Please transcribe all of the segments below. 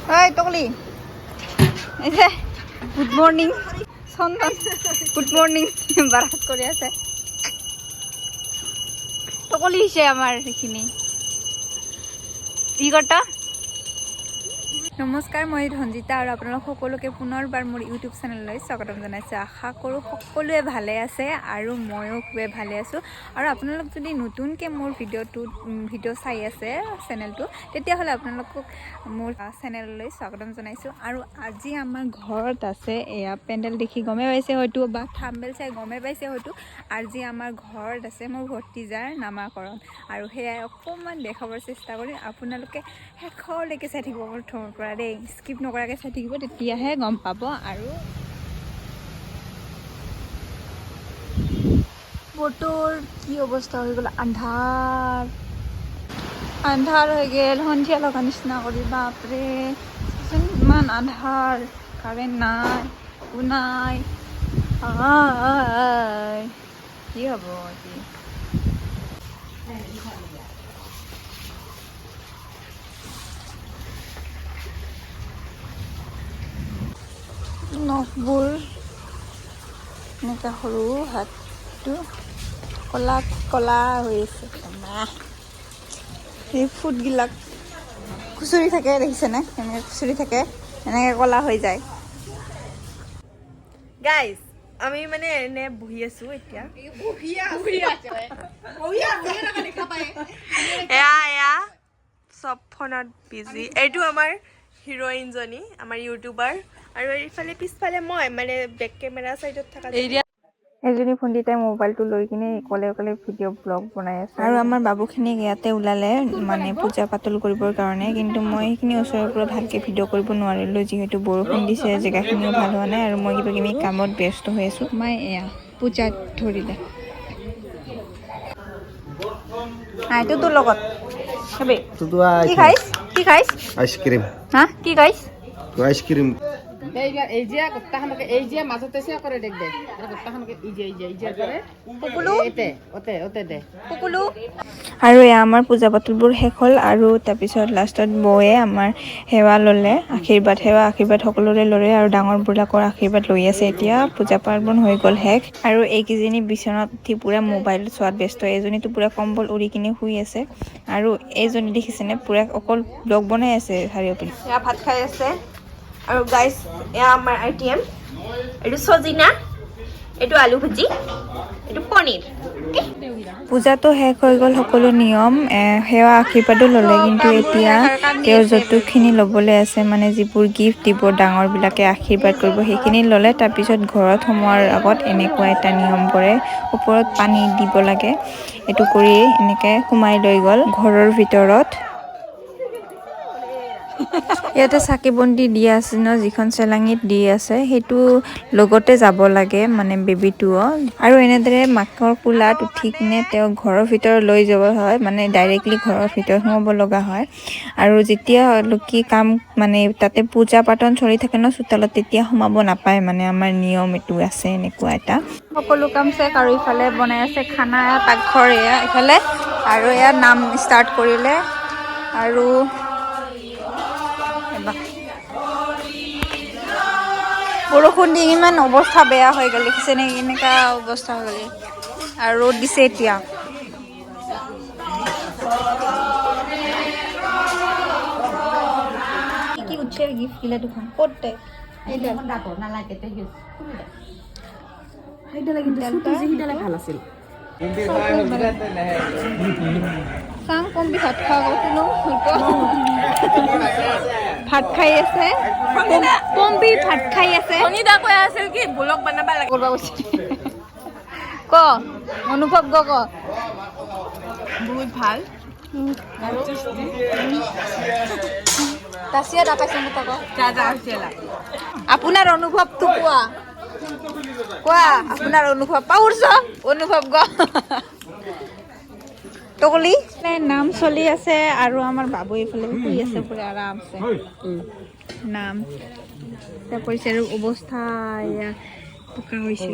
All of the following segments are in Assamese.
Oi, Tokli. Good morning. Sondan. Good morning. Barat kori ase. Tokli hise amar ekhini. Ki korta? নমস্কাৰ মই ৰঞ্জিতা আৰু আপোনালোক সকলোকে পুনৰবাৰ মোৰ ইউটিউব চেনেললৈ স্বাগতম জনাইছো। আশা কৰোঁ সকলোৱে ভালে আছে আৰু ময়ো খুবেই ভালে আছোঁ। আৰু আপোনালোক যদি নতুনকৈ মোৰ ভিডিঅ' চাই আছে চেনেলটো, তেতিয়াহ'লে আপোনালোকক মোৰ চেনেললৈ স্বাগতম জনাইছোঁ। আৰু আজি আমাৰ ঘৰত আছে এয়া পেণ্ডেল দেখি গমেই পাইছে হয়তো, বা থাম্বনেইল চাই গমেই পাইছে হয়তো, আজি আমাৰ ঘৰত আছে মোৰ ভতিজাৰ নামাকৰণ। আৰু সেয়াই অকণমান দেখাবৰ চেষ্টা কৰিম। আপোনালোকে শেষলৈকে চাই থাকিব, প্ৰথমৰ পৰা দেই, স্কিপ নকৰাকৈ চাই থাকিব, তেতিয়াহে গম পাব। আৰু বতৰ কি অৱস্থা হৈ গ'ল, আন্ধাৰ হৈ গ'ল, সন্ধিয়া লগা নিচিনা কৰি। বাপৰে ইমান আন্ধাৰ, কাৰেণ্ট নাই, একো নাই। কি হ'ব এতিয়া? নখবোৰ এনেকৈ সৰু, হাতটো কলা কলা হৈ আছে। এই ফুটবিলাক খুচৰি থাকে, দেখিছেনে? এনেকৈ খুচৰি থাকে, এনেকৈ কলা হৈ যায়। গাইজ আমি মানে এনে বহি আছো এতিয়া। এয়া চব ফোনত বিজি। এইটো আমাৰ হিৰইনজনী, আমাৰ ইউটিউবাৰ। আৰু এইফালে পিছফালে মই মানে বেক কেমেৰা চাইডত থকা এজনী ভণ্টিতে মোবাইলটো লৈ কিনে অকলে ভিডিঅ' ব্লগ বনাই আছে। আৰু আমাৰ বাবুখিনিক ইয়াতে ওলালে মানে পূজা পাতল কৰিবৰ কাৰণে, কিন্তু মই সেইখিনি ওচৰৰ পৰা ভালকৈ ভিডিঅ' কৰিব নোৱাৰিলোঁ, যিহেতু বৰষুণ দিছে, জেগাখিনিও ভাল হোৱা নাই, আৰু মই কিবাকিবি কামত ব্যস্ত হৈ আছোঁ। মই এয়া পূজাত ধৰিলে এইটো তোৰ লগত কি খাইছ? আইসক্ৰিম। হা কি খাইছ? আইসক্ৰিম। আৰু এয়া আমাৰ পূজা পাতলবোৰ শেষ হ'ল। আৰু তাৰপিছত লাষ্টত বৌয়ে আমাৰ সেৱা ল'লে, আশীৰ্বাদ সকলোৰে ল'লে, আৰু ডাঙৰবিলাকৰ আশীৰ্বাদ লৈ আছে। এতিয়া পূজা পাৰ্বণ হৈ গ'ল শেষ। আৰু এইকেইজনী বিচনাত উঠি পূৰা মোবাইল চোৱাত ব্যস্ত। এজনীতো পূৰা কম্বল উৰি কিনে শুই আছে, আৰু এইজনী দেখিছেনে পূৰা অকল ব্লগ বনাই আছে চাৰিওপিনে। এয়া ভাত খাই আছে। আৰু গাইজ এয়া আমাৰ আইটেম, এইটো চজিনা, এইটো আলু ভাজি, এইটো পনীৰ। পূজাটো শেষ হৈ গ'ল, সকলো নিয়ম সেৱা আশীৰ্বাদো ল'লে, কিন্তু এতিয়া তেওঁৰ যৌতুকখিনি ল'বলৈ আছে, মানে যিবোৰ গিফ্ট দিব, ডাঙৰবিলাকে আশীৰ্বাদ কৰিব, সেইখিনি ল'লে। তাৰপিছত ঘৰত সোমোৱাৰ আগত এনেকুৱা এটা নিয়ম কৰে, ওপৰত পানী দিব লাগে। এইটো কৰি এনেকৈ সোমাই লৈ গ'ল ঘৰৰ ভিতৰত। ইয়াতে চাকি বন্তি দি আছে ন, যিখন চেলাঙিত দি আছে সেইটো লগতে যাব লাগে, মানে বেবীটোও। আৰু এনেদৰে মাকৰ কোলাত উঠি কিনে তেওঁ ঘৰৰ ভিতৰত লৈ যাব হয়, মানে ডাইৰেক্টলি ঘৰৰ ভিতৰত সোমাব লগা হয়। আৰু যেতিয়া কি কাম মানে তাতে পূজা পাতন চলি থাকে ন চোতালত, তেতিয়া সোমাব নাপায়, মানে আমাৰ নিয়ম এইটো আছে এনেকুৱা এটা। সকলো কাম চেক, আৰু ইফালে বনাই আছে খানা, পাকঘৰ এয়া ইফালে, আৰু এয়া নাম ষ্টাৰ্ট কৰিলে। আৰু বৰষুণ দি ইমান অৱস্থা বেয়া হৈ গ'ল, দেখিছে নে কেনেকা অৱস্থা হৈ গ'ল। আৰু ৰ'দ দিছে এতিয়া। কি উঠছে গিফ্ট দিলে দুখন ক'ত ভাল আছিল। চাং কম্বি ভাত খোৱা গৈছিলো, ভাত খাই আছে, কম্বি ভাত খাই আছে। অনিতা কৈ আছিল কি ব্লগ বনাব লাগে। ক অনুভৱ ক বহুত ভাল। তাচিয়া নাপাইছে মোক আকৌ। আপোনাৰ অনুভৱটো কোৱা, আপোনাৰ অনুভৱ পাহৰছ অনুভৱ টকলি নাম চলি আছে। আৰু আমাৰ বাবু এইফালে শুই আছে পুৰা আৰামছে। নাম কৰিছে, আৰু অৱস্থা এয়া পকা হৈছে।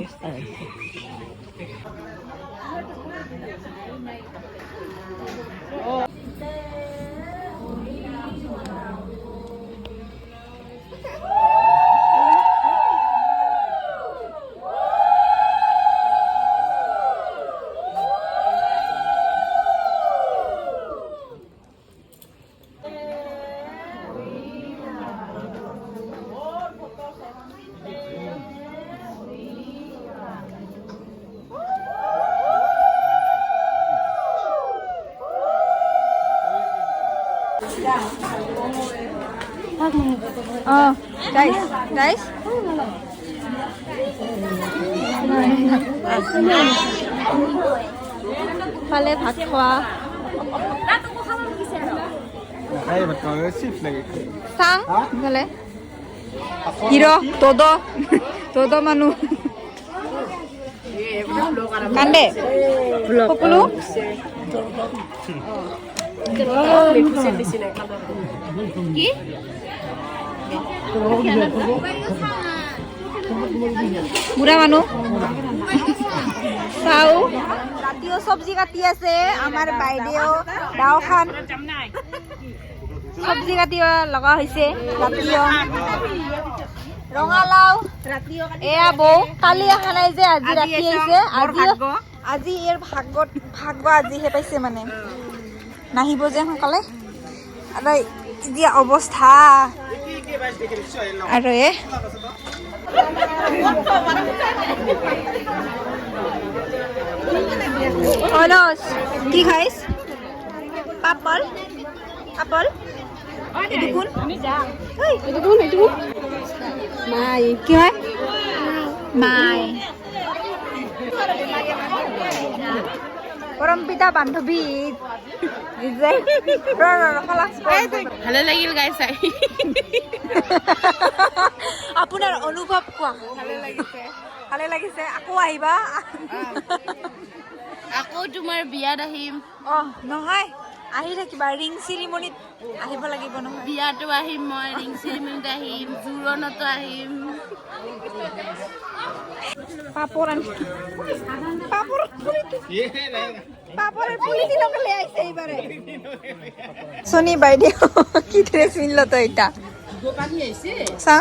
গাইস ফালে ভাত খোৱা চাং ইফালে হিৰো তদ মানুহ কান্দে সকলো কি বুঢ়া মানুহ চাও ৰাতিও চব্জি কাটি আছে আমাৰ বাইদেউ দাওখান চব্জি কাটিব লগা হৈছে ৰাতিও ৰঙালাও এয়া বৌ কালি অহা নাই যে আজি ৰাতি আহিছে আজি ইয়াৰ ভাগ্য আজিহে পাইছে মানে নাহিব যে সোনকালে আৰু এতিয়া অৱস্থা আৰু অলস কি খাইছ পাপল এইটো মাই কি হয় মাই পৰম পিতা বান্ধৱী ভালে লাগিল গাই চাই আপোনাৰ অনুভৱ কোৱা ভালে লাগিছে আকৌ আহিবা আকৌ তোমাৰ বিয়াত আহিম নহয় আহি থাকিবা ৰিং চেৰিমনিত আহিব লাগিব নহয় বিয়াতো আহিম মই ৰিং চেৰিমনিত আহিম জোৰণতো আহিম সোনি বাইদেউ কি ড্রেস পিনলো তো এটা চা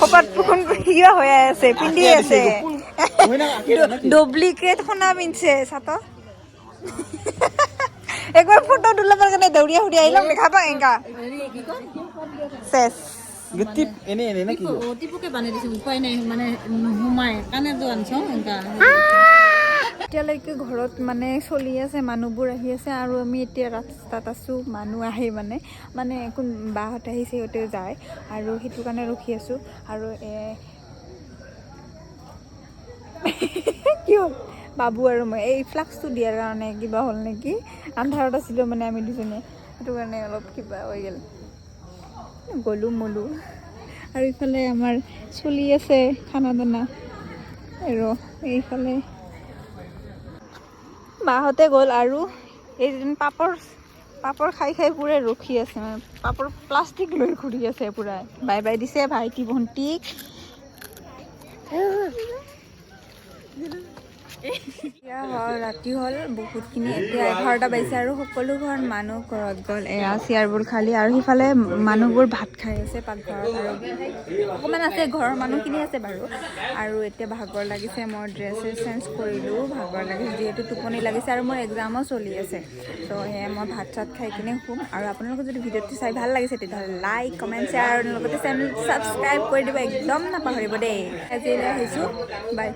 কপাত পুকুন কিবা হয়ে আছে পিন্ধি আছে ডুপ্লিকেট সোনা পিনছে চাত একবার ফটো তুলবার কাৰণে দৌৰিয়া হুৰি আহিলাম দেখা পা এংকা শেষ গিটিপ এনে নাকি টিপুকে বানাই দিছো উপায় নাই মানে হুমাই কানে তো আনছ এনকা এতিয়ালৈকে ঘৰত মানে চলি আছে মানুহবোৰ আহি আছে আৰু আমি এতিয়া ৰাস্তাত আছোঁ মানুহ আহে মানে কোন বাহঁত আহিছে সিহঁতেও যায় আৰু সেইটো কাৰণে ৰখি আছোঁ আৰু কি হ'ল বাবু আৰু মই এই ফ্লাক্সটো দিয়াৰ কাৰণে কিবা হ'ল নেকি আন্ধাৰত আছিলোঁ মানে আমি দুজনে সেইটো কাৰণে অলপ কিবা হৈ গ'ল মলো আৰু ইফালে আমাৰ চলি আছে খানা দানা আৰু এইফালে বাহঁতে গ'ল আৰু এইদিন পাপৰ খাই পুৰা ৰখি আছে মানে পাপৰ প্লাষ্টিক লৈ ঘূৰি আছে পুৰা বাই বাই দিছে ভাইটি ভণ্টিক এতিয়া ৰাতি হ'ল বহুতখিনি এতিয়া 11টা বাজিছে আৰু সকলো ঘৰত মানুহ ঘৰত গ'ল এয়া চেয়াৰবোৰ খালী আৰু সিফালে মানুহবোৰ ভাত খাই আছে পাকঘৰত আৰু অকণমান আছে ঘৰৰ মানুহখিনি আছে বাৰু আৰু এতিয়া ভাগৰ লাগিছে মই ড্ৰেছ চেঞ্জ কৰিলোঁ ভাগৰ লাগিছে যিহেতু টোপনি লাগিছে আৰু মোৰ এক্সামো চলি আছে ত' সেয়ে মই ভাত চাত খাই কিনে শুম আৰু আপোনালোকে যদি ভিডিঅ'টো চাই ভাল লাগিছে তেতিয়াহ'লে লাইক কমেণ্ট শ্বেয়াৰ আৰু লগতে চেনেলটো ছাবস্ক্ৰাইব কৰি দিব একদম নাপাহৰিব দেই আজিলৈ আহিছোঁ বাই